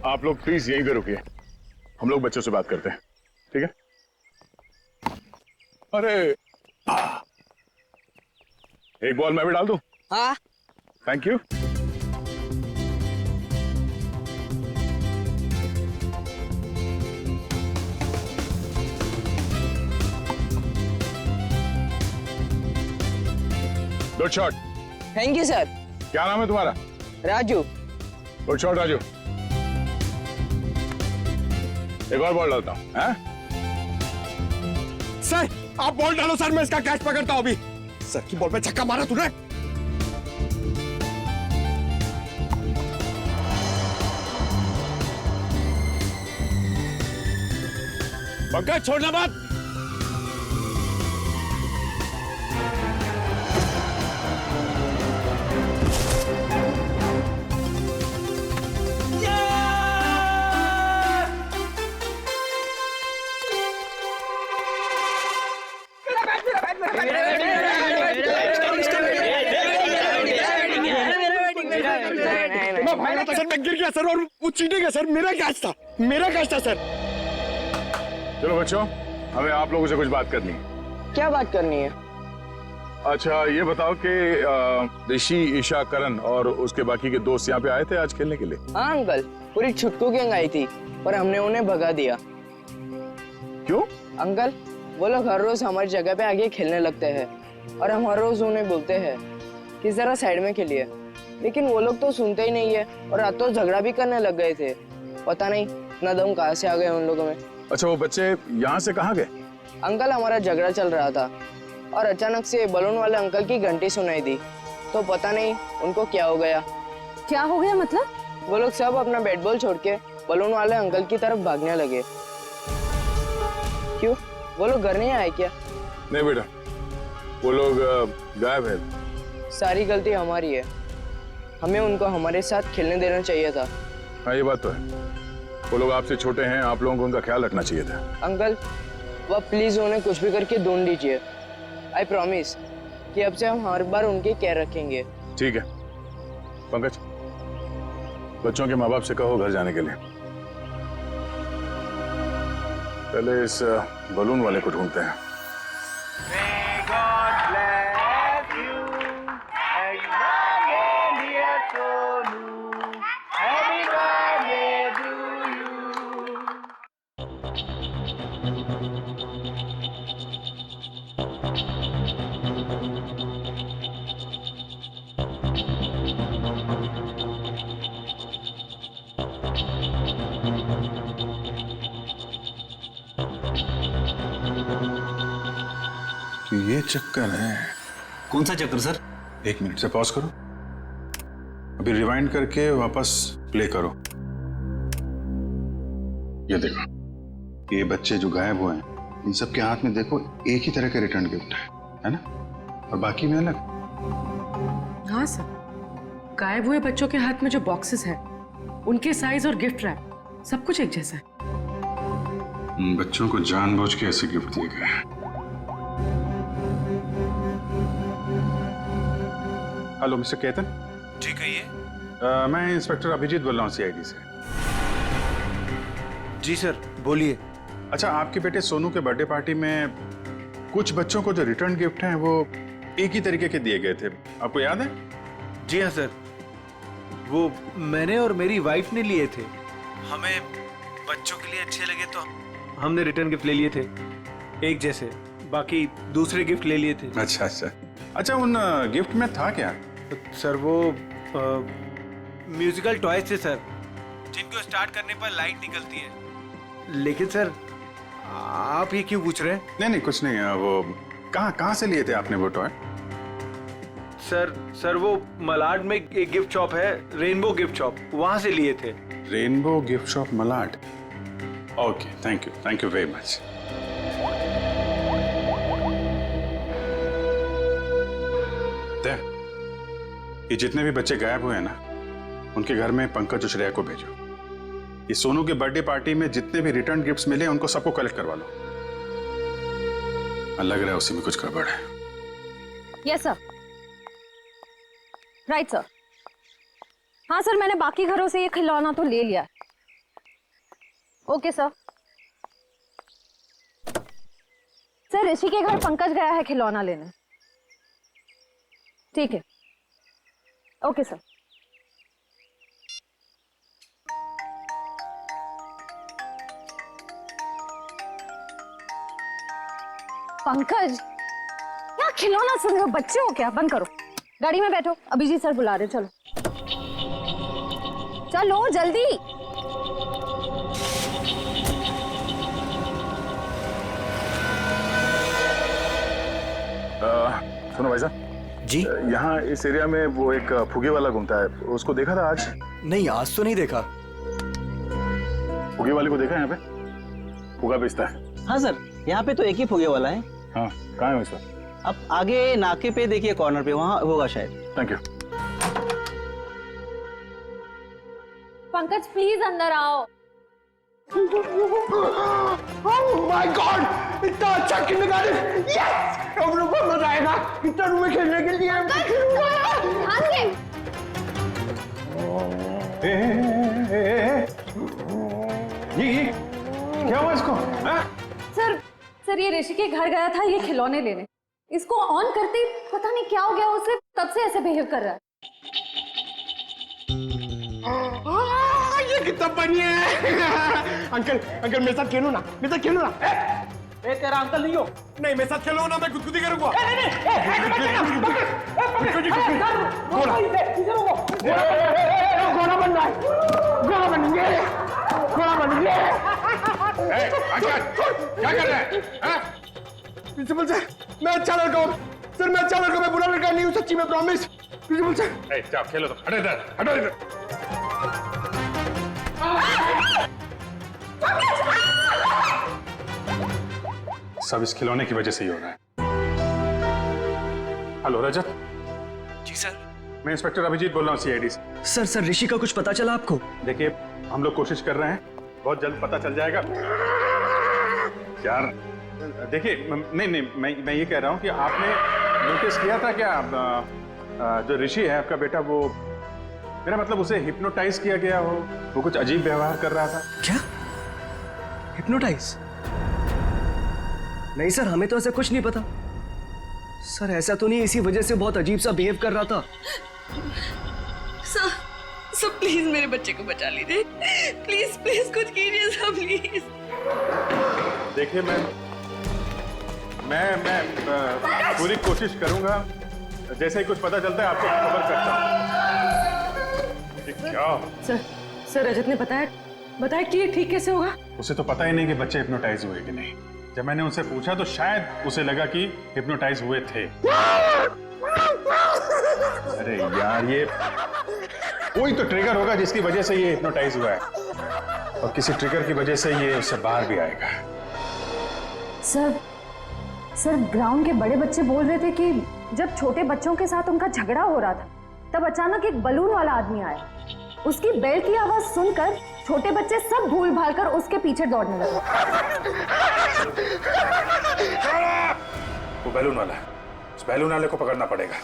आप लोग प्लीज यहीं पे रुकिए, हम लोग बच्चों से बात करते हैं, ठीक है? अरे एक बॉल मैं भी डाल दूं? हाँ। Thank you. Good shot. Thank you sir. क्या नाम है तुम्हारा? राजू। Good shot Raju. एक और बॉल डालता हूं। सर आप बॉल डालो सर, मैं इसका कैच पकड़ता हूं अभी। सर की बॉल पे छक्का मारा तूने। पंकज छोड़ना मत। सर मैं गिर गया सर, और वो चीटिंग है सर, मेरा कैच था, मेरा कैच था सर। चलो बच्चों, हमें आप लोगों से कुछ बात करनी है। क्या बात करनी है? अच्छा ये बताओ कि ऋषि, ईशा, करण और उसके बाकी के दोस्त यहाँ पे आए थे आज खेलने के लिए? हाँ अंकल, पूरी छुटकू गैंग आई थी पर हमने उन्हें भगा दिया। क्यों? अंकल वो लोग हर रोज हमारी जगह पे आगे खेलने लगते हैं और हम हर रोज उन्हें बोलते हैं कि जरा साइड में खेलिए, लेकिन वो लोग तो सुनते ही नहीं है और रात तो झगड़ा भी करने लग गए थे। पता नहीं इतना दम कहाँ से आ गए उन लोगों में। अच्छा वो बच्चे यहाँ से कहाँ गए? अंकल हमारा झगड़ा चल रहा था और अचानक से बलून वाले अंकल की घंटी सुनाई दी, तो पता नहीं उनको क्या हो गया। क्या हो गया मतलब? वो लोग सब अपना बैट बॉल छोड़ के बलून वाले अंकल की तरफ भागने लगे। क्यों, वो लोग घर नहीं आए क्या? नहीं बेटा, वो लोग गायब है। सारी गलती हमारी है, हमें उनको हमारे साथ खेलने देना चाहिए था। हाँ ये बात तो है, वो लोग आपसे छोटे हैं, आप लोगों को उनका ख्याल रखना चाहिए था। अंकल वह प्लीज उन्हें कुछ भी करके ढूंढ लीजिए। आई प्रॉमिस कि अब से हम हर बार उनकी केयर रखेंगे। ठीक है पंकज, बच्चों के माँ बाप से कहो घर जाने के लिए। पहले इस बलून वाले को ढूंढते हैं। तो ये चक्कर है। कौन सा चक्कर सर? एक मिनट से पॉज करो, अभी रिवाइंड करके वापस प्ले करो। ये देखो, ये बच्चे जो गायब हुए हैं इन सब के हाथ में देखो एक ही तरह का रिटर्न गिफ्ट है ना? और बाकी में अलग। हाँ सर, गायब हुए बच्चों के हाथ में जो बॉक्सेस हैं, उनके साइज और गिफ्ट रैप सब कुछ एक जैसा है। बच्चों को जानबूझ के ऐसे गिफ्ट दिए गए हैं। Hello mister Ketan. जी कहिए। मैं इंस्पेक्टर अभिजीत बोल रहा हूँ सीआईडी से। जी सर बोलिए। अच्छा, आपके बेटे सोनू के बर्थडे पार्टी में कुछ बच्चों को जो रिटर्न गिफ्ट हैं वो एक ही तरीके के दिए गए थे, आपको याद है? जी हाँ सर, वो मैंने और मेरी वाइफ ने लिए थे। हमें बच्चों के लिए अच्छे लगे तो हमने रिटर्न गिफ्ट ले लिए थे एक जैसे, बाकी दूसरे गिफ्ट ले लिए थे। अच्छा अच्छा अच्छा, उन गिफ्ट में था क्या? सर वो म्यूजिकल टॉयज थे सर, जिनको स्टार्ट करने पर लाइट निकलती है। लेकिन सर आप ये क्यों पूछ रहे हैं? नहीं कुछ नहीं, वो कहाँ से लिए थे आपने वो टॉय? सर वो मलाड में एक गिफ्ट शॉप है, रेनबो गिफ्ट शॉप, वहां से लिए थे। Rainbow gift shop Malad. Okay, thank you very much. ये जितने भी बच्चे गायब हुए हैं ना, उनके घर में पंकज और श्रेया को भेजो। ये सोनू के बर्थडे पार्टी में जितने भी रिटर्न गिफ्ट्स मिले उनको सबको कलेक्ट करवा लो। लग रहा है उसी में कुछ गड़बड़ है। Yes sir. Right sir. हाँ सर, मैंने बाकी घरों से ये खिलौना तो ले लिया, ओके सर। सर ऋषि के घर पंकज गया है खिलौना लेने। ठीक है, ओके सर। पंकज, क्या खिलौना सुन रहे हो? बच्चे हो क्या? बंद करो, गाड़ी में बैठो, अभिजीत सर बुला रहे, चलो चलो जल्दी। सुनो भाई साहब जी। यहाँ इस एरिया में वो एक फुगे वाला घूमता है, उसको देखा था आज? नहीं, आज तो नहीं देखा। फुगे वाले को देखा है यहाँ पे? फुगा बेचता है। हाँ सर, यहाँ पे तो एक ही फुगे वाला है। हाँ, कहाँ है उसका? अब आगे नाके पे देखिए, कॉर्नर पे, वहाँ होगा शायद। Thank you. पंकज प्लीज अंदर आओ। ओह माय गॉड, इतना अच्छा किंडरगार्टन! यस, हम लोग को मजा आएगा इतना रूम में खेलने के लिए। ध्यान से। ये क्या हुआ इसको? सर ये ऋषि के घर गया था ये खिलौने लेने। इसको ऑन करते ही पता नहीं क्या हो गया उसे, तब से ऐसे बिहेव कर रहा है। ये कितना बढ़िया है। अंकल अंकल मेरे साथ खेलो ना, मेरे साथ खेलो ना। ए तेरा अंकल नहीं हो। नहीं, मेरे साथ खेलो ना, मैं गुदगुदी करूंगा। घोड़ा बन रहा है, घोड़ा बन गया, घोड़ा बन गया। क्या कर रहे हैं? प्रिंसिपल सर, मैं अच्छा लड़का हूँ सर, मैं अच्छा लड़का, मैं बुरा लड़का नहीं हूँ, सच्ची में प्रॉमिस। प्रिंसिपल सर जाओ खेलो, तो हटो इधर, हटो इधर। सब इस खिलौने की वजह से ही हो रहा है। हेलो रजत। जी सर। मैं इंस्पेक्टर अभिजीत बोल रहा हूँ सीआईडी से। सर ऋषि का कुछ पता चला आपको? देखिए, हम लोग कोशिश कर रहे हैं, बहुत जल्द पता चल जाएगा। यार देखिए, नहीं, मैं ये कह रहा हूँ कि आपने नोटिस किया था क्या, जो ऋषि है आपका बेटा, वो, मेरा मतलब उसे हिप्नोटाइज किया गया हो, वो कुछ अजीब व्यवहार कर रहा था। क्या? हिप्नोटाइज? नहीं सर, हमें तो ऐसा कुछ नहीं पता। सर ऐसा तो नहीं, इसी वजह से बहुत अजीब सा बिहेव कर रहा था। सर प्लीज मेरे बच्चे को बचा लीजिए, प्लीज प्लीज कुछ कीजिए सर, प्लीज। देखिए, मैं पूरी कोशिश करूंगा, जैसे ही कुछ पता चलता है आपको खबर करता हूं। क्या? सर रजत ने बताया कि ये ठीक कैसे होगा? उसे तो पता ही नहीं कि बच्चे हिप्नोटाइज हुए कि नहीं। जब मैंने उनसे पूछा तो शायद उसे लगा कि हिप्नोटाइज हुए थे। अरे यार, ये कोई तो ट्रिगर होगा जिसकी वजह से ये हिप्नोटाइज हुआ है, और किसी ट्रिगर की वजह से ये उससे बाहर भी आएगा। सर ग्राउंड के बड़े बच्चे बोल रहे थे कि जब छोटे बच्चों के साथ उनका झगड़ा हो रहा था, तब अचानक एक बलून वाला आदमी आया। उसकी बेल की आवाज सुनकर छोटे बच्चे सब भूल भाल कर उसके पीछे दौड़ने लगे। वो बैलून वाला है, उस बैलून वाले को पकड़ना पड़ेगा।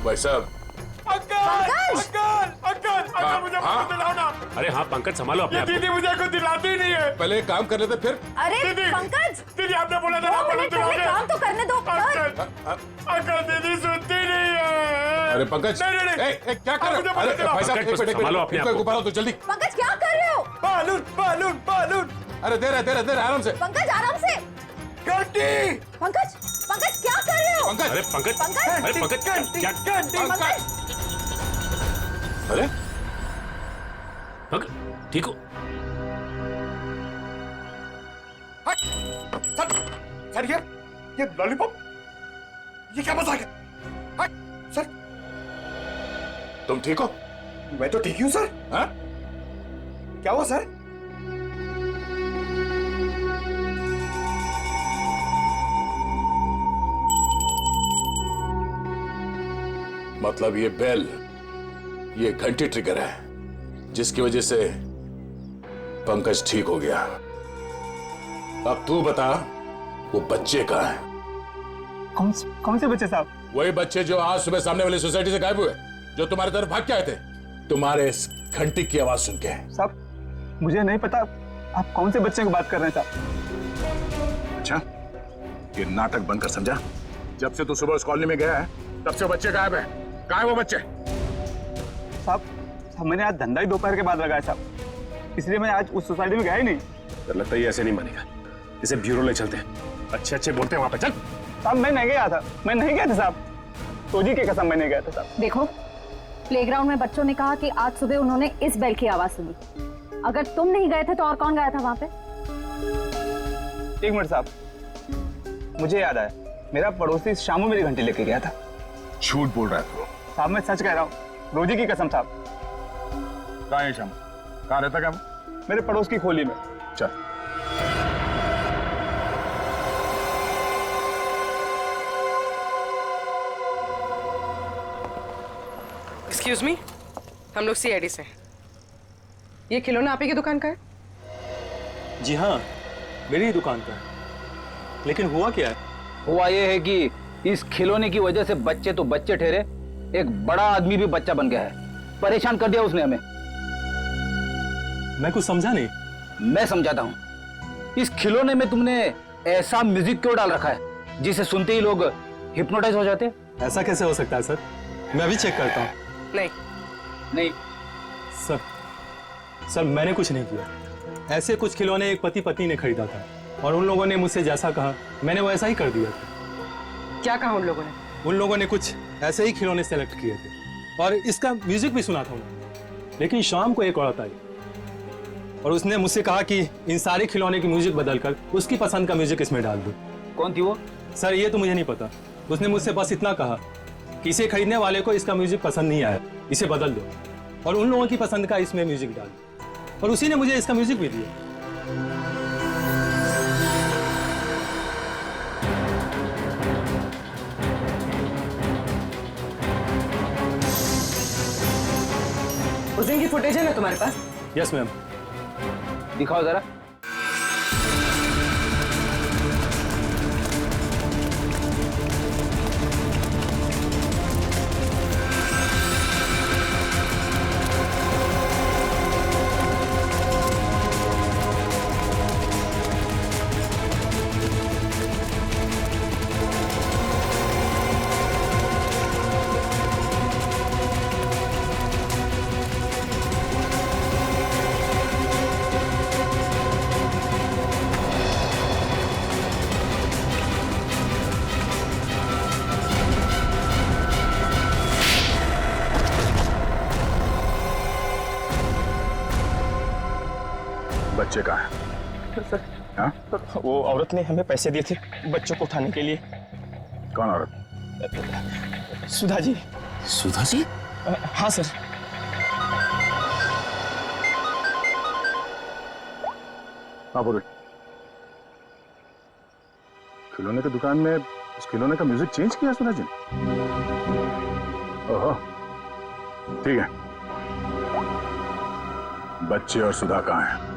भाई साहब। अंकल मुझे कुछ दिलाओ ना। अरे हाँ पंकज, संभालो अपने आप को। दीदी मुझे कुछ दिलाती ही नहीं है। पहले एक काम कर लेते फिर। अरे दीदी, पंकज, दीदी आपने बोला था ना, पहले काम तो करने दो। अंकल दीदी सुनती नहीं है। अरे पंकज, नहीं, क्या कर रहे हो? अरे भाई साहब, पंकज, संभालो अपने आप को। ऊपर आओ तो जल्दी। पंकज क्या कर रहे हो? Balloon balloon balloon. अरे दे रहे आराम से। पंकज आराम से। घंटी। पंकज क्या कर रहे हो? पंकज, अरे पंकज, पंकज, अरे पंकज, क्या? पंकज अरे पंकज, ठीक हो? सर ये लॉलीपॉप, ये क्या मजाक है? सर तुम ठीक हो? मैं तो ठीक हूँ सर। हाँ? क्या हुआ सर? मतलब ये बेल, ये घंटी ट्रिगर है जिसकी वजह से पंकज ठीक हो गया। अब तू बता, वो बच्चे कहाँ है? कौन से बच्चे साहब? वही बच्चे जो आज सुबह सामने वाली सोसाइटी से गायब हुए, जो तुम्हारे तरफ भाग के आए थे, तुम्हारे इस घंटी की आवाज सुन के। साहब मुझे नहीं पता आप कौन से बच्चे की बात कर रहे हैं साहब। अच्छा, ये नाटक बंद कर, समझा? जब से तू सुबह उस कॉलोनी में गया है तब से बच्चे गायब है। कहाँ है वो बच्चे? साहब मैंने आज धंधा ही दोपहर के बाद लगाया साहब, इसलिए मैं आज उस सोसाइटी में गया ही नहीं। तो लगता है ये ऐसे नहीं मानेगा, इसे ब्यूरो ले चलते हैं। अच्छे अच्छे बोलते हैं वहां पे, चल। साहब मैं नहीं गया था, मैं नहीं गया था साहब, तोजी की कसम मैं नहीं गया था साहब। देखो, प्लेग्राउंड में बच्चों ने कहा कि आज सुबह उन्होंने इस बेल की आवाज सुनी। अगर तुम नहीं गए थे तो और कौन गया था वहां पे? एक मिनट साहब, मुझे याद आया, मेरा पड़ोसी शामू मेरी घंटी लेके गया था। झूठ बोल रहा है तू। साहब मैं सच कह रहा हूँ, रोजी की कसम साहब। कहाँ है शाम? कहाँ रहता क्या? मेरे पड़ोस की खोली में। चल। एक्सक्यूज मी, हम लोग सीआईडी से हैं। ये खिलौना आप ही की दुकान का है? जी हाँ, मेरी ही दुकान का है। लेकिन हुआ क्या है? हुआ ये है कि इस खिलौने की वजह से बच्चे तो बच्चे ठहरे, एक बड़ा आदमी भी बच्चा बन गया है। परेशान कर दिया उसने हमें। मैं कुछ समझा नहीं। मैं समझाता हूँ। इस खिलौने में तुमने ऐसा म्यूजिक क्यों डाल रखा है जिसे सुनते ही लोग हिप्नोटाइज हो जाते हैं? ऐसा कैसे हो सकता है सर? मैं अभी चेक करता हूँ। नहीं सर मैंने कुछ नहीं किया। ऐसे कुछ खिलौने एक पति पत्नी ने खरीदा था और उन लोगों ने मुझसे जैसा कहा मैंने वैसा ही कर दिया था। क्या कहा उन लोगों ने? उन लोगों ने कुछ ऐसे ही खिलौने सेलेक्ट किए थे और इसका म्यूजिक भी सुना था उन्होंने। लेकिन शाम को एक औरत आई और उसने मुझसे कहा कि इन सारे खिलौने की म्यूजिक बदलकर उसकी पसंद का म्यूजिक इसमें डाल दो। कौन थी वो? सर ये तो मुझे नहीं पता। उसने मुझसे बस इतना कहा कि इसे खरीदने वाले को इसका म्यूजिक पसंद नहीं आया, इसे बदल दो और उन लोगों की पसंद का इसमें म्यूजिक डाल दो। और उसी ने मुझे इसका म्यूजिक भी दिया। उस दिन की फुटेज है ना तुम्हारे पास? Yes ma'am. दिखाओ जरा। बच्चे कहाँ है? सर, हाँ? वो औरत ने हमें पैसे दिए थे बच्चों को उठाने के लिए। कौन औरत? सुधा जी। सुधा जी? हाँ सर। हाँ बोलो। खिलौने की दुकान में उस खिलौने का म्यूजिक चेंज किया सुधा जी? ओहो, ठीक है। बच्चे और सुधा कहाँ हैं?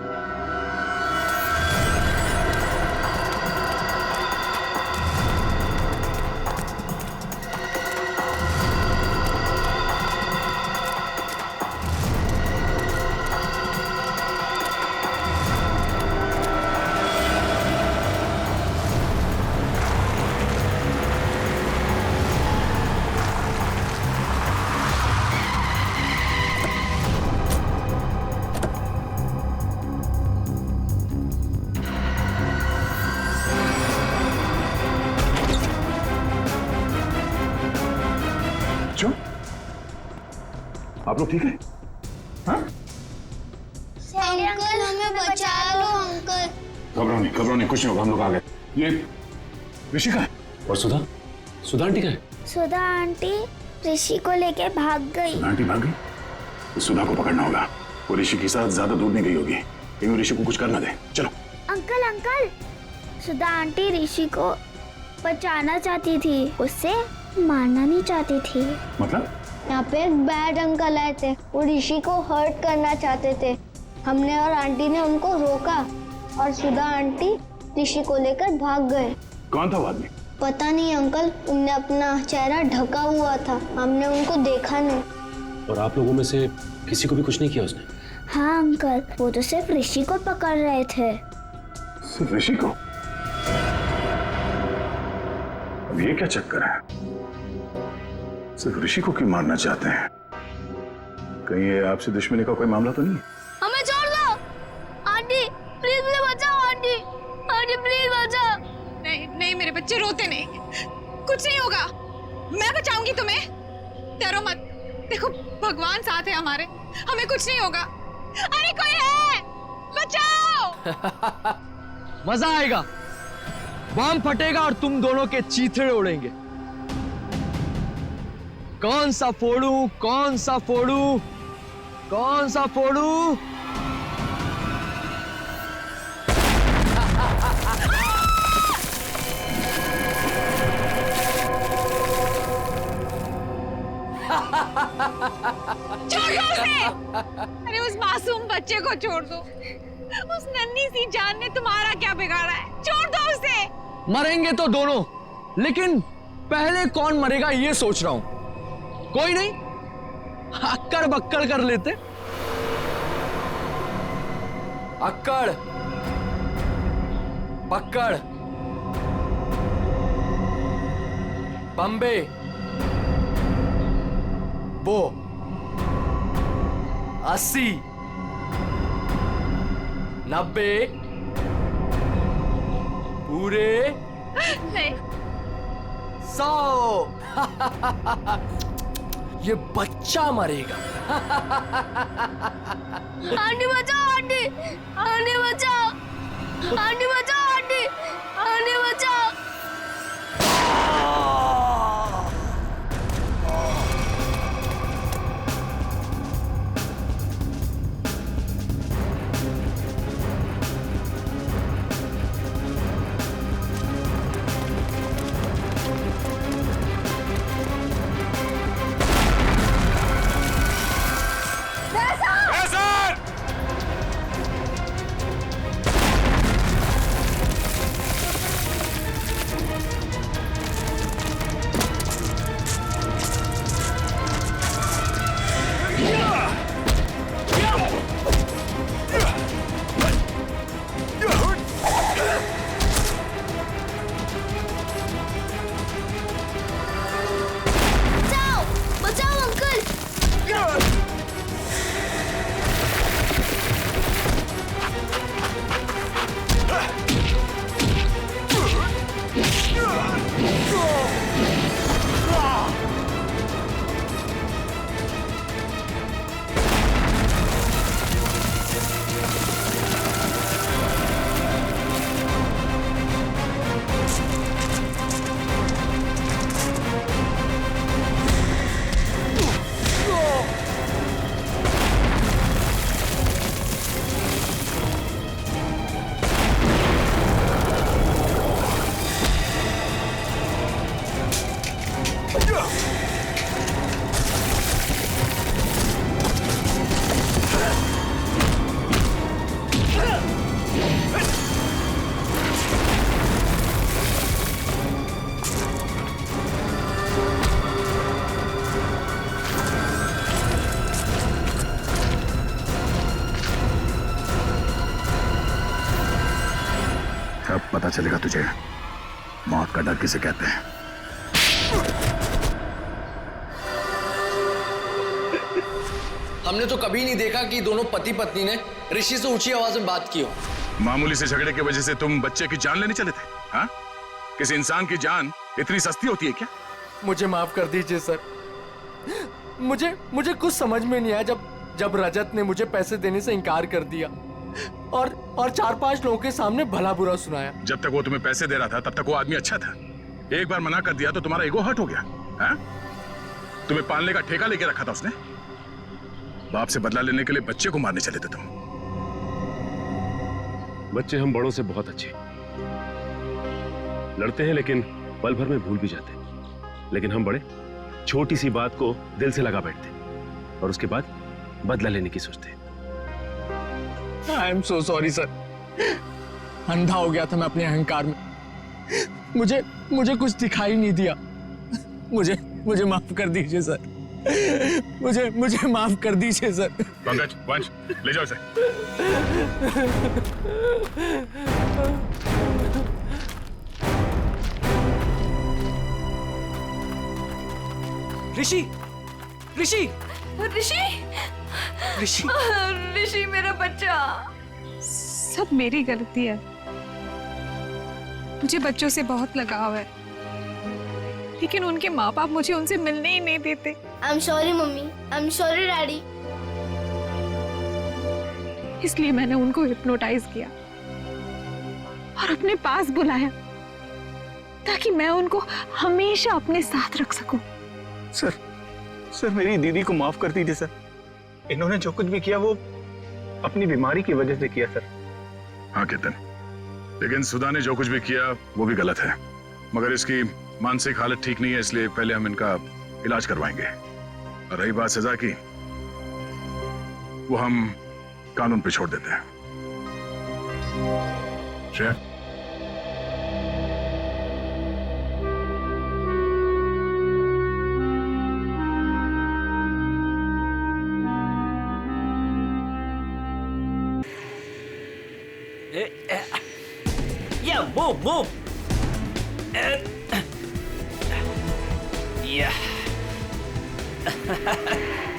क्यों? आप लोग ठीक है? हाँ? अंकल हमें बचा लो अंकल। घबराओ नहीं, कुछ नहीं होगा, हम लोग आ गए। ये ऋषि का है? और सुधा? सुधा आंटी का है? सुधा आंटी ऋषि को लेके भाग गई। सुधा आंटी भाग गई? तो सुधा को पकड़ना होगा। वो ऋषि के साथ ज्यादा दूर नहीं गई होगी, कहीं वो ऋषि को कुछ करना दे। चलो। अंकल सुधा आंटी ऋषि को बचाना चाहती थी, उससे मारना नहीं चाहती थी। मतलब? यहाँ पे एक बैड अंकल आए थे, वो ऋषि को हर्ट करना चाहते थे। हमने और आंटी ने उनको रोका और सुधा आंटी ऋषि को लेकर भाग गए। कौन था वो आदमी? पता नहीं अंकल, उनने अपना चेहरा ढका हुआ था, हमने उनको देखा नहीं। और आप लोगों में से किसी को भी कुछ नहीं किया उसने? हाँ अंकल, वो तो सिर्फ ऋषि को पकड़ रहे थे। सिर्फ ऋषि को? अब ये क्या चक्कर है? सिर्फ ऋषि को क्यों मारना चाहते हैं? कहीं ये आपसे दुश्मनी का कोई मामला तो नहीं? हमें छोड़ दो आंटी, प्लीज मुझे बचाओ आंटी, आंटी प्लीज बचाओ। नहीं नहीं मेरे बच्चे रोते नहीं, कुछ नहीं होगा, मैं बचाऊंगी तुम्हें, डरो मत। देखो भगवान साथ है हमारे, हमें कुछ नहीं होगा। अरे कोई है, बचाओ। मजा आएगा, बम फटेगा और तुम दोनों के चीथड़े उड़ेंगे। कौन सा फोड़ूं, कौन सा फोड़ूं, कौन सा फोड़ूं? छोड़ दो उसे। अरे उस मासूम बच्चे को छोड़ दो, उस नन्ही सी जान ने तुम्हारा क्या बिगाड़ा है, छोड़ दो उसे। मरेंगे तो दोनों, लेकिन पहले कौन मरेगा ये सोच रहा हूं। कोई नहीं, अक्कड़ बक्कड़ कर लेते। अक्कड़ बक्कड़ बम्बे बो 80 90 पूरे नहीं 100। ये बच्चा मरेगा। आंटी बचाओ आंटी, आंटी बचाओ, आंटी बचाओ आंटी, आंटी बचाओ। अब पता चलेगा तुझे मौत का डर किसे कहते हैं। हमने तो कभी नहीं देखा कि दोनों पति पत्नी ने ऋषि से ऊंची आवाज में बात की हो। मामूली से झगड़े की वजह से तुम बच्चे की जान लेने चले थे? हाँ? किसी इंसान की जान इतनी सस्ती होती है क्या? मुझे माफ कर दीजिए सर। मुझे कुछ समझ में नहीं आया जब रजत ने मुझे पैसे देने से इनकार कर दिया और 4-5 लोगों के सामने भला बुरा सुनाया। जब तक वो तुम्हें पैसे दे रहा था तब तक वो आदमी अच्छा था। एक बार मना कर दिया तो तुम्हारा ईगो हर्ट हो गया। हाँ? तुम्हें पालने का ठेका लेके रखा था उसने। बाप से बदला लेने के लिए बच्चे को मारने चले थे तुम। बच्चे हम बड़ों से बहुत अच्छे लड़ते हैं, लेकिन पल भर में भूल भी जाते हैं। लेकिन हम बड़े छोटी सी बात को दिल से लगा बैठते हैं और उसके बाद बदला लेने की सोचते हैं। I am so sorry sir. अंधा हो गया था मैं अपने अहंकार में। मुझे कुछ दिखाई नहीं दिया। मुझे मुझे माफ कर दीजिए सर। मुझे माफ कर दीजिए सर। पंकज, वंश, ले जाओ इसे। ऋषि, ऋषि, ऋषि, ऋषि, ऋषि मेरा बच्चा। सब मेरी गलती है। मुझे बच्चों से बहुत लगाव है, लेकिन उनके माँ बाप मुझे उनसे मिलने ही नहीं देते। I am sorry mummy, I am sorry daddy. इसलिए मैंने उनको हिप्नोटाइज किया और अपने पास बुलाया ताकि मैं उनको हमेशा अपने साथ रख सकूं। सर मेरी दीदी को माफ कर दीजिए सर। इन्होंने जो कुछ भी किया वो अपनी बीमारी की वजह से किया सर। हाँ केतन, लेकिन सुधा ने जो कुछ भी किया वो भी गलत है, मगर इसकी मानसिक हालत ठीक नहीं है, इसलिए पहले हम इनका इलाज करवाएंगे। और रही बात सजा की, वो हम कानून पे छोड़ देते हैं। Shreya, Yeah, move. Yeah.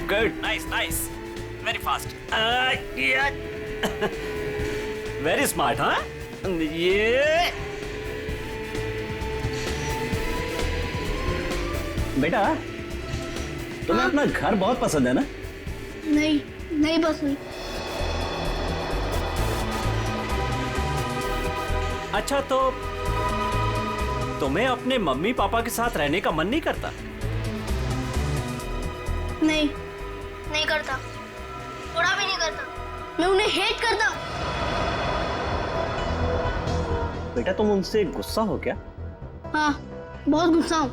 Good. Nice. Very fast. Yeah. Very smart, huh? Yeah. बेटा, तुम्हें अपना घर बहुत पसंद है ना? नहीं पसंद। अच्छा, तो तुम्हें अपने मम्मी पापा के साथ रहने का मन नहीं करता? नहीं करता, थोड़ा भी नहीं करता। मैं उन्हें हेट करता हूँ। बेटा, तुम उनसे गुस्सा हो क्या? हाँ, बहुत गुस्सा हूँ।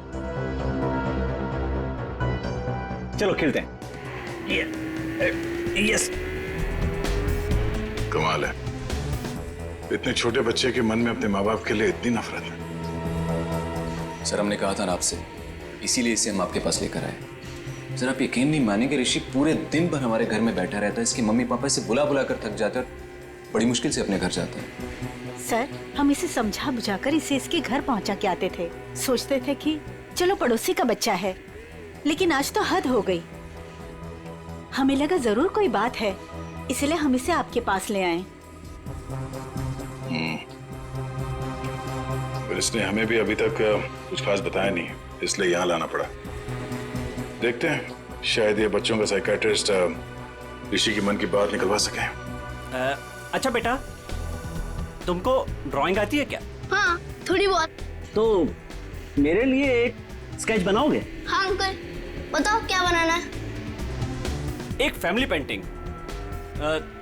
चलो खेलते हैं। यस। कमाल है, इतने छोटे बच्चे के मन में अपने माँ बाप के लिए इतनी नफरत है। सर, हमने कहा था ना आपसे, इसीलिए इसे हम आपके पास लेकर आए। सर, आप यकीन नहीं मानेंगे, ऋषि पूरे दिन भर हमारे घर में बैठा रहता है। इसके मम्मी पापा इसे बुला बुला कर थक जाते हैं और बड़ी मुश्किल से अपने घर जाते हैं। सर, हम इसे समझा बुझाकर इसे इसके घर पहुंचा के आते थे। सोचते थे कि चलो पड़ोसी का बच्चा है, लेकिन आज तो हद हो गई। हमें लगा जरूर कोई बात है, इसलिए हम इसे आपके पास ले आए। पर इसने हमें भी अभी तक कुछ खास बताया नहीं, इसलिए यहाँ लाना पड़ा। देखते हैं, शायद ये बच्चों का साइकियाट्रिस्ट ऋषि की मन की बात निकलवा सके। अच्छा बेटा, तुमको ड्राइंग आती है क्या? हाँ, थोड़ी बहुत। तो मेरे लिए एक स्केच बनाओगे? हाँ अंकल, बताओ क्या बनाना है? एक फैमिली पेंटिंग,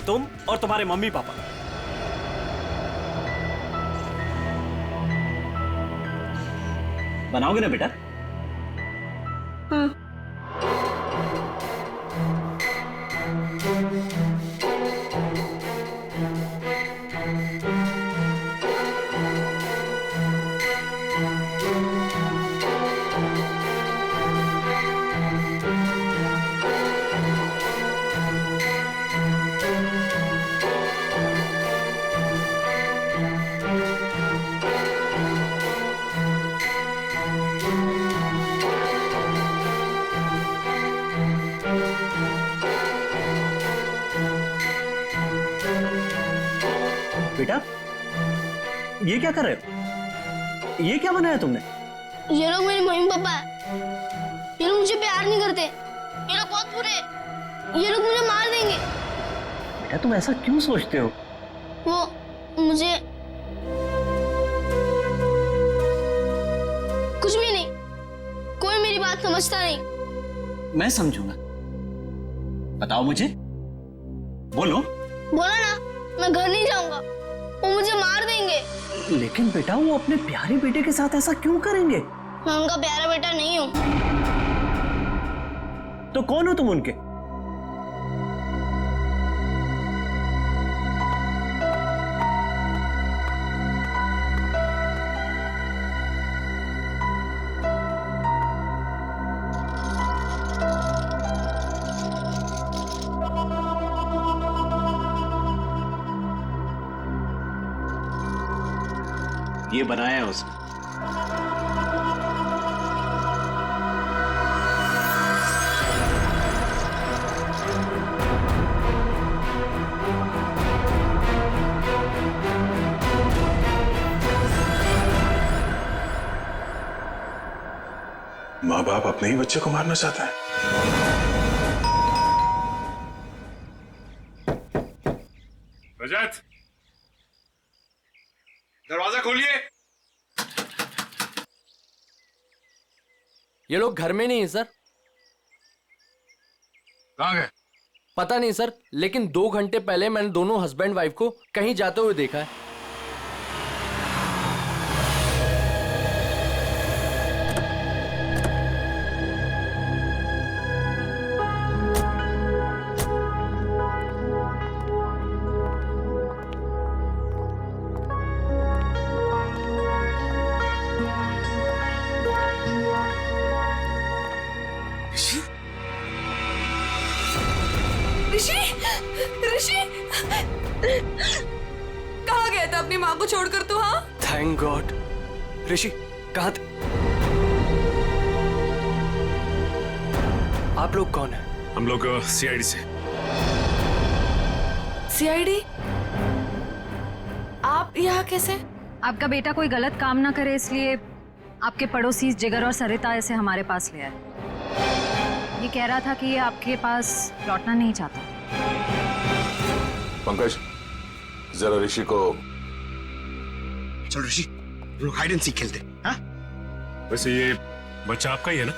तुम और तुम्हारे मम्मी पापा। बनाओगे ना बेटा? हाँ। बेटा, ये क्या कर रहे हो? ये क्या बनाया तुमने? ये लोग मेरे मम्मी पापा है। ये लोग मुझे प्यार नहीं करते। ये लोग बहुत बुरे हैं। ये लोग मुझे मार देंगे। बेटा, तुम ऐसा क्यों सोचते हो? वो मुझे कुछ भी नहीं, कोई मेरी बात समझता नहीं। मैं समझूंगा। बताओ मुझे, बोलो। बोला ना, मैं घर नहीं जाऊंगा, वो मुझे मार देंगे। लेकिन बेटा, वो अपने प्यारे बेटे के साथ ऐसा क्यों करेंगे? मैं उनका प्यारा बेटा नहीं हूँ। तो कौन हो तुम उनके? ये बनाया है उसने। माँ बाप अपने ही बच्चे को मारना चाहते हैं। रजत, दरवाजा खोलिए। ये लोग घर में नहीं है सर। कहाँ गए? पता नहीं सर, लेकिन 2 घंटे पहले मैंने दोनों हस्बैंड वाइफ को कहीं जाते हुए देखा है। ऋषि, ऋषि, कहाँ गया था अपनी माँ को छोड़कर तू? हाँ, थैंक गॉड। ऋषि कहाँ थे? आप लोग कौन हैं? हम लोग सीआईडी से। सीआईडी? आप यहाँ कैसे? आपका बेटा कोई गलत काम ना करे इसलिए आपके पड़ोसी जिगर और सरिता इसे हमारे पास ले आए। ये कह रहा था कि ये आपके पास लौटना नहीं चाहता। पंकज, जरा ऋषि को। चलो ऋषि, लोग हाइड एंड सीक खेलते। हाँ? वैसे ये बच्चा आपका ही है ना?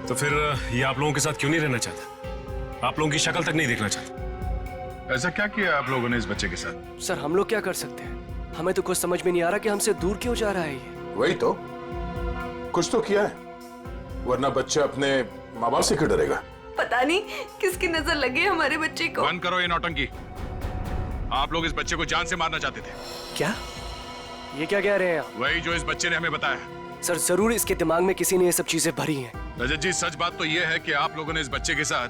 तो फिर ये आप लोगों के साथ क्यों नहीं रहना चाहता? आप लोगों की शक्ल तक नहीं देखना चाहता? ऐसा क्या किया आप लोगों ने इस बच्चे के साथ? सर हम लोग क्या कर सकते हैं? हमें तो कुछ समझ में नहीं आ रहा कि हमसे दूर क्यों जा रहा है ये। वही तो, कुछ तो किया है, वरना बच्चा अपने माँ बाप से क्यों डरेगा? पता नहीं किसकी नजर लगी है हमारे बच्चे को। बंद करो ये नौटंकी। आप लोग इस बच्चे को जान से मारना चाहते थे। क्या? ये क्या कह रहे हैं आप? वही जो इस बच्चे ने हमें बताया। सर जरूर इसके दिमाग में किसी ने ये सब चीजें भरी हैं। रजत जी, सच बात तो ये है कि आप लोगों ने इस बच्चे के साथ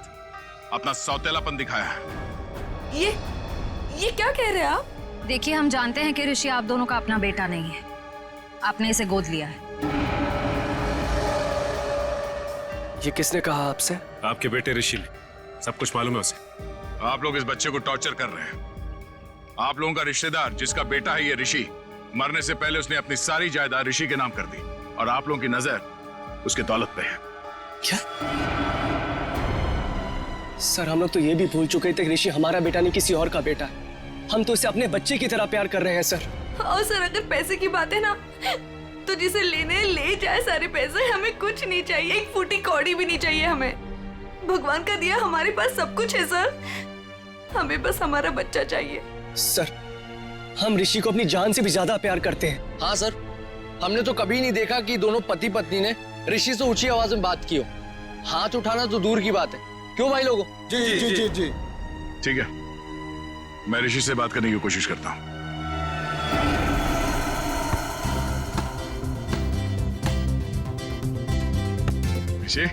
अपना सौतेलापन दिखाया है। ये क्या कह रहे हैं आप? देखिए, हम जानते हैं कि ऋषि आप दोनों का अपना बेटा नहीं है। आपने इसे गोद लिया है। ये किसने कहा आपसे? आपके बेटे ऋषि ने। सब कुछ मालूम है उसे। आप लोग इस बच्चे को टॉर्चर कर रहे हैं। आप लोगों का रिश्तेदार जिसका बेटा है ये ऋषि, मरने से पहले उसने अपनी सारी जायदाद ऋषि के नाम कर दी और आप लोगों की नजर उसके दौलत पे है। क्या? सर हम लोग तो ये भी भूल चुके थे कि ऋषि हमारा बेटा नहीं किसी और का बेटा है। हम तो इसे अपने बच्चे की तरह प्यार कर रहे हैं सर। और सर अगर पैसे की बात है ना, तो जिसे लेने ले जाए सारे पैसे, हमें कुछ नहीं चाहिए। एक फूटी कौड़ी भी नहीं चाहिए हमें। भगवान का दिया हमारे पास सब कुछ है सर। हमें बस हमारा बच्चा चाहिए। सर हम ऋषि को अपनी जान से भी ज्यादा प्यार करते हैं। हाँ सर, हमने तो कभी नहीं देखा कि दोनों पति पत्नी ने ऋषि से ऊंची आवाज में बात की हो। हाथ उठाना तो दूर की बात है। क्यों भाई लोगों? जी जी जी जी जी। ठीक है, मैं ऋषि से बात करने की कोशिश करता हूँ। ऋषि,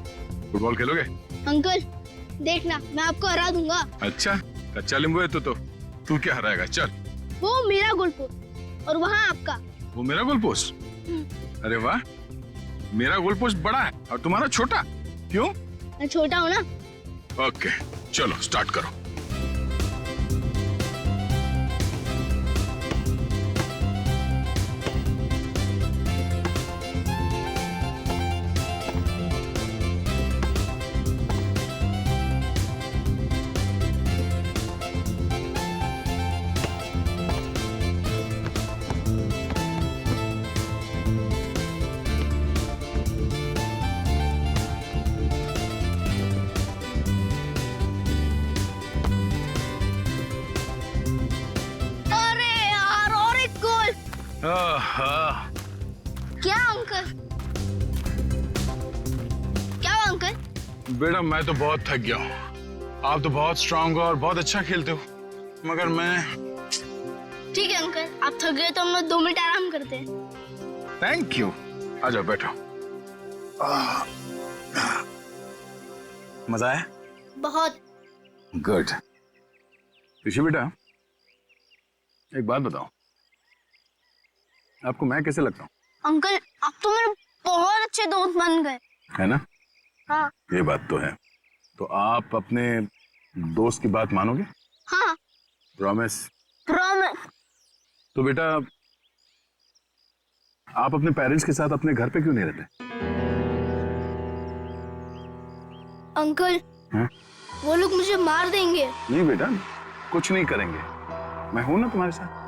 फुटबॉल खेलोगे? अंकल देखना, मैं आपको हरा दूंगा। अच्छा, कच्चा नींबू है तू क्या हराएगा? चल। वो मेरा गोल पोस्ट और वहाँ आपका। वो मेरा गोल पोस्ट? अरे वाह, मेरा गोल पोस्ट बड़ा है और तुम्हारा छोटा। क्यों? मैं छोटा हूँ ना। ओके, चलो स्टार्ट करो। क्या अंकल? क्या अंकल? बेटा मैं तो बहुत थक गया हूँ। आप तो बहुत स्ट्रांग हो और बहुत अच्छा खेलते हो, मगर मैं। ठीक है अंकल, आप थक गए तो हम लोग 2 मिनट आराम करते हैं। Thank you. आ जाओ बैठो। मजा आया? बहुत। गुड। ऋषि बेटा, एक बात बताओ, आपको मैं कैसे लगता हूँ? अंकल आप तो मेरे बहुत अच्छे दोस्त बन गए। है ना? हाँ ये बात तो है। तो आप अपने दोस्त की बात मानोगे? हाँ प्रॉमिस? प्रॉमिस। तो बेटा आप अपने पेरेंट्स के साथ अपने घर पे क्यों नहीं रहते? अंकल हाँ? वो लोग मुझे मार देंगे। नहीं बेटा, कुछ नहीं करेंगे, मैं हूं ना तुम्हारे साथ।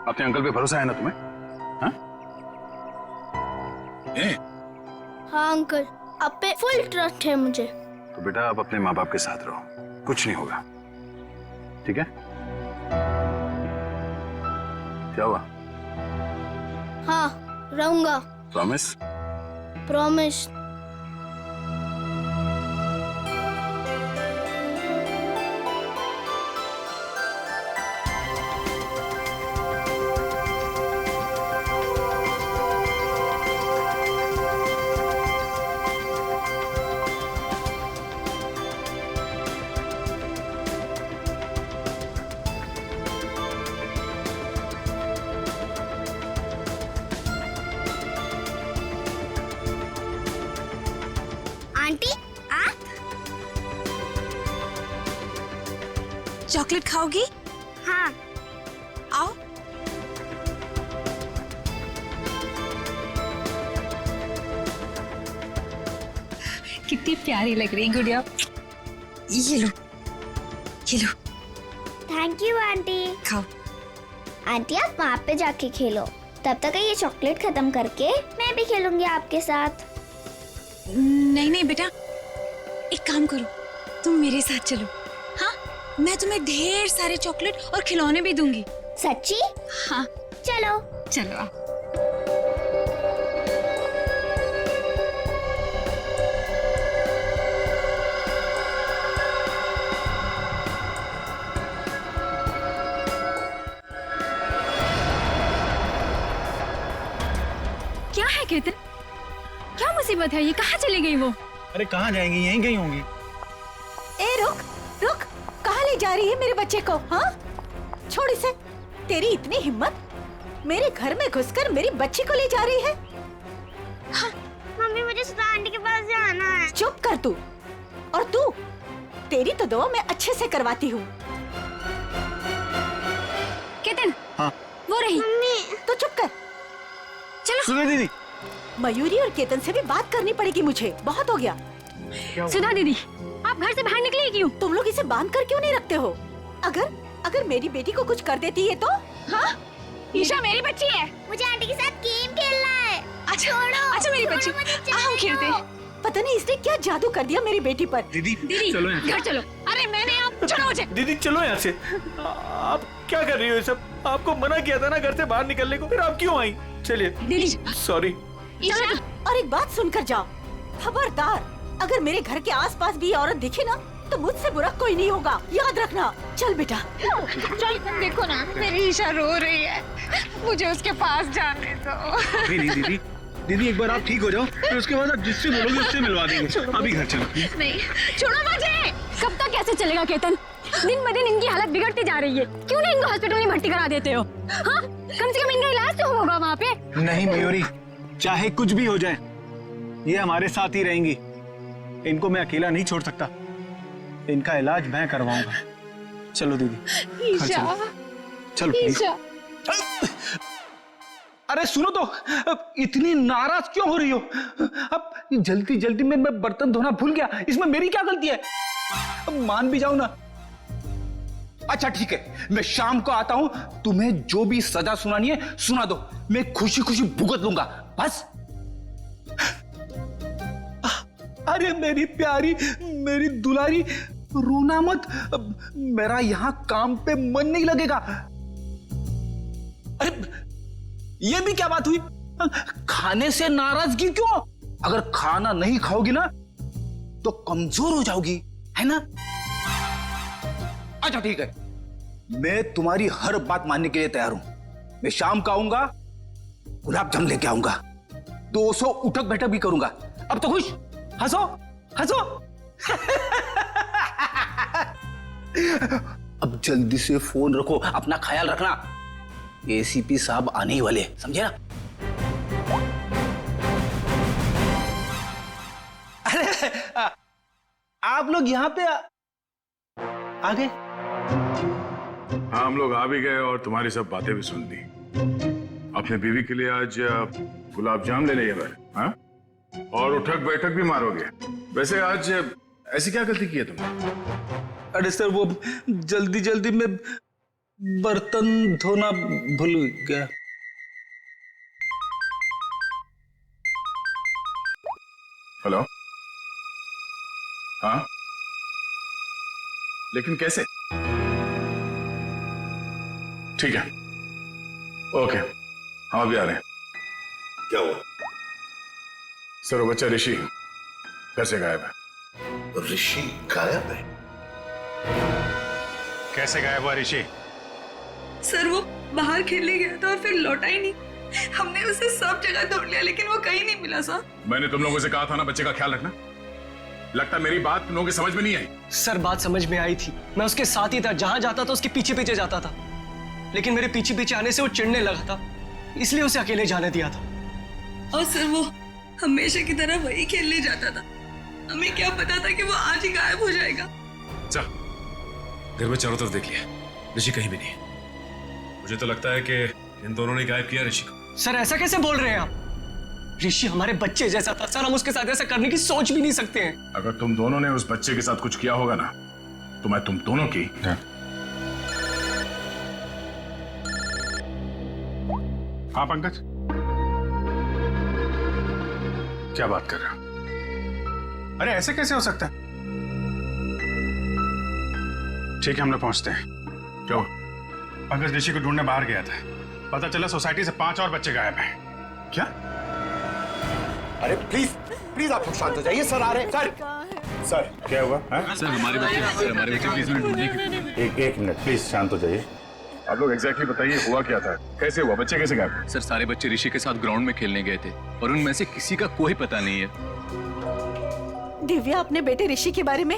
अपने अंकल पे भरोसा है ना तुम्हें? हाँ? हाँ अंकल आप पे फुल ट्रस्ट है मुझे। तो बेटा आप अपने माँ बाप के साथ रहो, कुछ नहीं होगा, ठीक है? क्या हुआ? हाँ रहूंगा। प्रॉमिस? प्रॉमिस। आंटी आप चॉकलेट खाओगी? हाँ आओ। कितनी प्यारी लग रही गुड़िया। ये लो, ये लो। Thank you aunty. खाओ। आंटी आप वहाँ पे जाके खेलो, तब तक ये चॉकलेट खत्म करके मैं भी खेलूंगी आपके साथ। नहीं नहीं बेटा, एक काम करो, तुम मेरे साथ चलो। हाँ, मैं तुम्हें ढेर सारे चॉकलेट और खिलौने भी दूंगी। सच्ची? हाँ चलो चलो आओ। क्या है केतन, क्या मुसीबत है? ये कहाँ चली गई वो? अरे कहाँ जाएंगी, यहीं गई होंगी। ए रुक रुक, कहाँ ले जा रही है मेरे बच्चे को? हाँ छोड़ इसे। तेरी इतनी हिम्मत, मेरे घर में घुसकर मेरी बच्ची को ले जा रही है? हाँ। मम्मी मुझे सुधा आंटी के पास जाना है। चुप कर तू। और तू, तेरी तो दुआ मैं अच्छे से करवाती हूँ। केतन। हाँ। वो रही। मम्मी तो चुप कर। चलो सुधा दीदी। मयूरी और केतन से भी बात करनी पड़ेगी मुझे, बहुत हो गया। सुधा दीदी, आप घर से बाहर निकली क्यों? तुम लोग इसे बांध कर क्यों नहीं रखते हो? अगर मेरी बेटी को कुछ कर देती है तो? हाँ? ईशा मेरी बच्ची है। मुझे आंटी के साथ गेम खेलना है। अच्छा छोड़ो। अच्छा मेरी बच्ची, हम खेलते हैं। पता नहीं इसने क्या जादू कर दिया मेरी बेटी पर। दीदी चलो घर चलो। अरे मैंने आप चलो मुझे। दीदी चलो यहाँ से। आप क्या कर रही हो ये सब? आपको मना किया था ना घर से बाहर निकलने को, फिर आप क्यों आई? चलिए दीदी। सॉरी। और एक बात सुनकर जाओ, खबरदार, अगर मेरे घर के आसपास भी औरत दिखे ना तो मुझसे बुरा कोई नहीं होगा, याद रखना। चल बेटा चल। देखो ना मेरी ईशा रो रही है, मुझे उसके पास जाने दो। नहीं दीदी, दीदी एक बार आप ठीक हो जाओ, फिर उसके बाद आप जिससे बोलोगे उससे मिलवा देंगे। अभी घर चलो। नहीं छोड़ो मुझे। कब तक कैसे चलेगा केतन? दिन ब दिन इनकी हालत बिगड़ती जा रही है। क्यों नहीं इनको हॉस्पिटल में भर्ती करा देते हो? हाँ, कम से कम इनका इलाज तो होगा वहाँ पे। नहीं मयूरी, चाहे कुछ भी हो जाए, ये हमारे साथ ही रहेंगी। इनको मैं अकेला नहीं छोड़ सकता, इनका इलाज मैं करवाऊंगा। चलो दीदी। ईशा, चलो प्लीज। अरे सुनो तो, इतनी नाराज क्यों हो रही हो? अब जल्दी जल्दी में मैं बर्तन धोना भूल गया, इसमें मेरी क्या गलती है? अब मान भी जाओ ना। अच्छा ठीक है, मैं शाम को आता हूं, तुम्हें जो भी सजा सुनानी है सुना दो, मैं खुशी खुशी भुगत लूंगा बस। अरे मेरी प्यारी, मेरी दुलारी, रोना मत, मेरा यहां काम पे मन नहीं लगेगा। अरे ये भी क्या बात हुई? खाने से नाराजगी क्यों? अगर खाना नहीं खाओगी ना तो कमजोर हो जाओगी, है ना? अच्छा ठीक है, मैं तुम्हारी हर बात मानने के लिए तैयार हूं। मैं शाम को आऊंगा, गुलाब जामुन लेके आऊंगा, 200 उठक बैठक भी करूंगा। अब तो खुश, हंसो हंसो। अब जल्दी से फोन रखो, अपना ख्याल रखना। एसीपी साहब आने ही वाले, समझे ना? आप लोग यहाँ पे आ गए? हाँ, हम लोग आ भी गए और तुम्हारी सब बातें भी सुन ली। अपने बीवी के लिए आज गुलाब जाम लेने गए, हाँ? और उठक बैठक भी मारोगे। वैसे आज ऐसी क्या गलती की है तुमने? अरे सर, वो जल्दी जल्दी में बर्तन धोना भूल गया। हेलो? हाँ, लेकिन कैसे? ठीक है, ओके, हम भी आ रहे हैं। क्या हुआ? सर, वो बच्चा ऋषि घर से गायब है। ऋषि गायब है? कैसे गायब हुआ ऋषि? सर, वो बाहर खेलने गया था और फिर लौटा ही नहीं। हमने उसे सब जगह ढूंढ लिया लेकिन वो कहीं नहीं मिला सर। मैंने तुम लोगों से कहा था ना बच्चे का ख्याल रखना। लगता मेरी बात तुम लोगों की समझ में नहीं आई। सर, बात समझ में आई थी। मैं उसके साथ ही था, जहां जाता था उसके पीछे पीछे जाता था, लेकिन मेरे पीछे पीछे आने से वो चिढ़ने लगा था, इसलिए उसे अकेले जाने दिया था। और सर, वो हमेशा की तरह वही खेलने जाता था। हमें क्या पता था कि वो आज ही गायब हो जाएगा। चल, घर में चारों तरफ देख लिया, ऋषि कहीं भी नहीं। मुझे तो लगता है कि इन दोनों ने गायब किया ऋषि को। सर, ऐसा कैसे बोल रहे हैं आप? ऋषि हमारे बच्चे जैसा था सर, हम उसके साथ ऐसा करने की सोच भी नहीं सकते हैं। अगर तुम दोनों ने उस बच्चे के साथ कुछ किया होगा ना, तो मैं तुम दोनों की। हाँ पंकज, क्या बात कर रहे हो? अरे ऐसे कैसे हो सकता है? ठीक है, हम लोग पहुंचते हैं। क्यों? पंकज ऋषि को ढूंढने बाहर गया था, पता चला सोसाइटी से 5 और बच्चे गायब हैं। क्या? अरे प्लीज प्लीज आप लोग शांत हो जाइए, सर आ रहे हैं। सर क्या हुआ? सर, हमारे बच्चे प्लीज में ढूंढने की। एक मिनट प्लीज शांत हो जाइए। आप लोग एग्जैक्टली बताइए, हुआ क्या था? कैसे हुआ? बच्चे कैसे गायब? सर, सारे बच्चे ऋषि के साथ ग्राउंड में खेलने गए थे और उनमें से किसी का कोई पता नहीं है। दिव्या अपने बेटे ऋषि के बारे में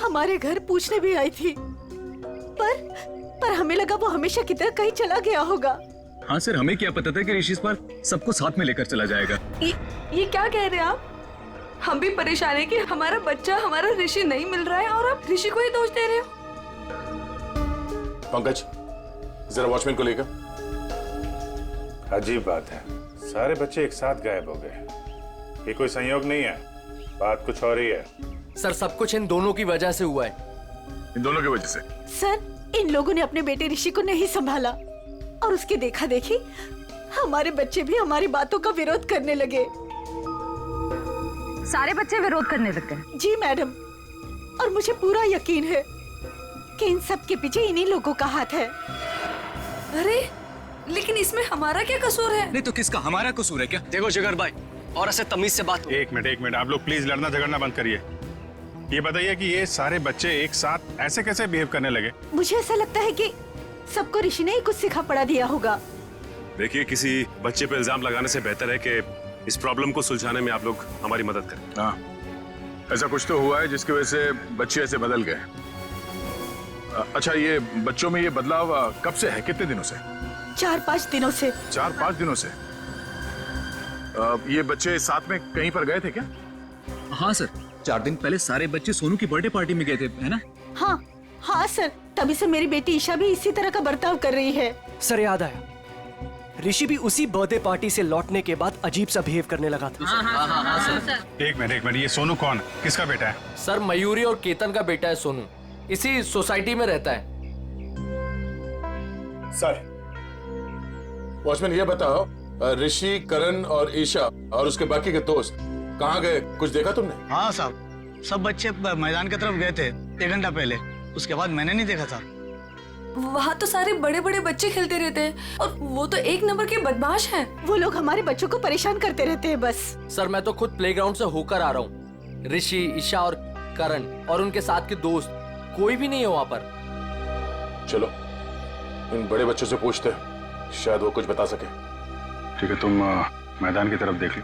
हमारे घर पूछने भी आई थी, पर हमें लगा वो हमेशा की तरह कहीं चला गया होगा। हाँ सर, हमें क्या पता था कि ऋषि इस बार सबको साथ में लेकर चला जाएगा। ये क्या कह रहे हैं आप? हम भी परेशान है कि हमारा बच्चा, हमारा ऋषि नहीं मिल रहा है और आप ऋषि को ही दोष दे रहे हो। पंकज, जरा वॉचमैन को लेकर। अजीब बात है, सारे बच्चे एक साथ गायब हो गए। ये कोई संयोग नहीं है, बात कुछ और ही है। सर, सब कुछ इन दोनों की वजह से हुआ है। इन दोनों की वजह से? सर, इन लोगों ने अपने बेटे ऋषि को नहीं संभाला और उसकी देखा देखी हमारे बच्चे भी हमारी बातों का विरोध करने लगे। सारे बच्चे विरोध करने लग गए? जी मैडम, और मुझे पूरा यकीन है कि इन सब के पीछे इन्हीं लोगों का हाथ है। अरे लेकिन इसमें हमारा क्या कसूर है? नहीं तो किसका? हमारा कसूर है क्या? देखो जिगर भाई, और ऐसे तमीज से बात। एक मिनट, आप लोग प्लीज लड़ना झगड़ना बंद करिए। ये बताइए कि ये सारे बच्चे एक साथ ऐसे कैसे बिहेव करने लगे? मुझे ऐसा लगता है कि सबको ऋषि ने ही कुछ सिखा पड़ा दिया होगा। देखिए, किसी बच्चे पे इल्जाम लगाने से बेहतर है कि इस प्रॉब्लम को सुलझाने में आप लोग हमारी मदद करें। हाँ, ऐसा कुछ तो हुआ है जिसकी वजह से बच्चे ऐसे बदल गए। अच्छा, ये बच्चों में ये बदलाव कब से है? कितने दिनों से? 4-5 दिनों से। 4-5 दिनों से? ये बच्चे साथ में कहीं पर गए थे क्या? हाँ सर, 4 दिन पहले सारे बच्चे सोनू की बर्थडे पार्टी में गए थे, है ना? हाँ सर, तभी से मेरी बेटी ईशा भी इसी तरह का बर्ताव कर रही है। सर, याद आया, ऋषि भी उसी बर्थडे पार्टी से लौटने के बाद अजीब सा बिहेव करने लगा था। हाँ, सर। एक मिनट, ये सोनू कौन? किसका बेटा है? सर, मयूरी और केतन का बेटा है सोनू, इसी सोसाइटी में रहता है। सर, वॉचमैन ये बताओ, ऋषि, करण और ईशा और उसके बाकी के दोस्त कहाँ गए? कुछ देखा तुमने? हाँ साहब, सब बच्चे मैदान की तरफ गए थे 1 घंटा पहले, उसके बाद मैंने नहीं देखा था। वहाँ तो सारे बड़े बड़े बच्चे खेलते रहते हैं और वो तो एक नंबर के बदमाश हैं। वो लोग हमारे बच्चों को परेशान करते रहते हैं बस। सर, मैं तो खुद प्लेग्राउंड से होकर आ रहा हूँ। ऋषि, ईशा और करण और उनके साथ के दोस्त कोई भी नहीं है वहाँ पर। चलो इन बड़े बच्चों से पूछते हैं, शायद वो कुछ बता सके। ठीक है, तुम मैदान की तरफ देख लो,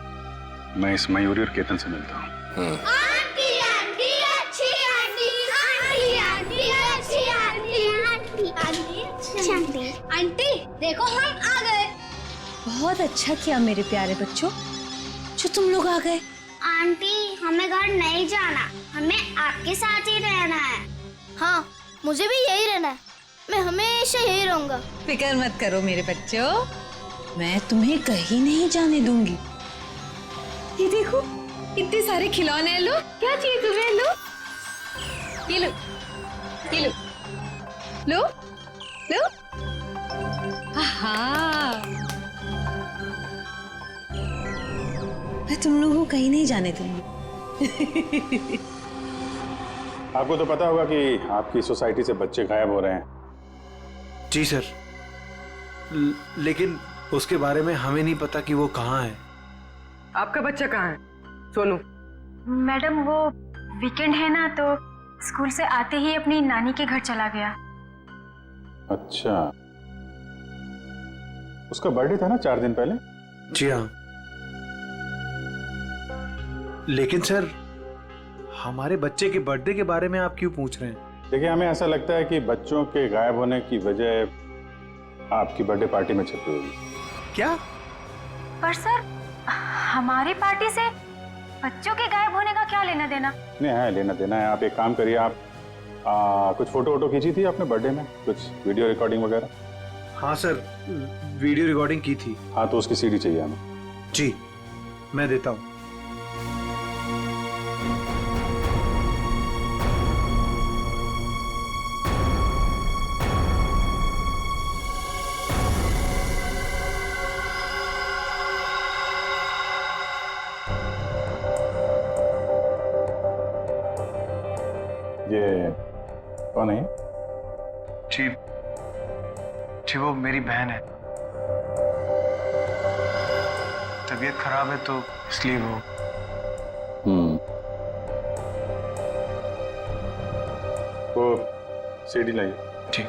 मैं इस मयूरी और केतन से मिलता हूँ। आंटी आंटी अच्छी आंटी, आंटी आंटी अच्छी आंटी, आंटी आंटी अच्छी आंटी। आंटी देखो हम आ गए। बहुत अच्छा किया मेरे प्यारे बच्चों जो तुम लोग आ गए। आंटी हमें घर नहीं जाना, हमें आपके साथ ही रहना है। हाँ मुझे भी यही रहना है, मैं हमेशा यही रहूंगा। फिक्र मत करो मेरे बच्चों, मैं तुम्हें कहीं नहीं जाने दूंगी। ये देखो इतने सारे खिलौने हैं। लो क्या चाहिए तुम्हें? लो ये लो, ये लो, लो लो। हाँ मैं तुम लोगों को कहीं नहीं जाने दूंगी। आपको तो पता होगा कि आपकी सोसाइटी से बच्चे गायब हो रहे हैं। जी सर, लेकिन उसके बारे में हमें नहीं पता कि वो कहाँ है। आपका बच्चा कहाँ है सोनू? मैडम वो वीकेंड है ना, तो स्कूल से आते ही अपनी नानी के घर चला गया। अच्छा, उसका बर्थडे था ना 4 दिन पहले? जी हाँ, लेकिन सर हमारे बच्चे के बर्थडे के बारे में आप क्यों पूछ रहे हैं? देखिए, हमें ऐसा लगता है कि बच्चों के गायब होने की वजह आपकी बर्थडे पार्टी में छिपी हुई। क्या? पर सर हमारी पार्टी से बच्चों के गायब होने का क्या लेना देना? नहीं है, लेना देना है। आप एक काम करिए, आप कुछ फोटो वोटो खींची थी आपने बर्थडे में, कुछ वीडियो रिकॉर्डिंग वगैरह? हाँ सर, वीडियो रिकॉर्डिंग की थी। हाँ तो उसकी सीडी चाहिए हमें। जी मैं देता हूँ। ये कौन है? जी जी वो मेरी बहन है, तबीयत खराब है तो इसलिए वो। वो सीडी लाइए। ठीक।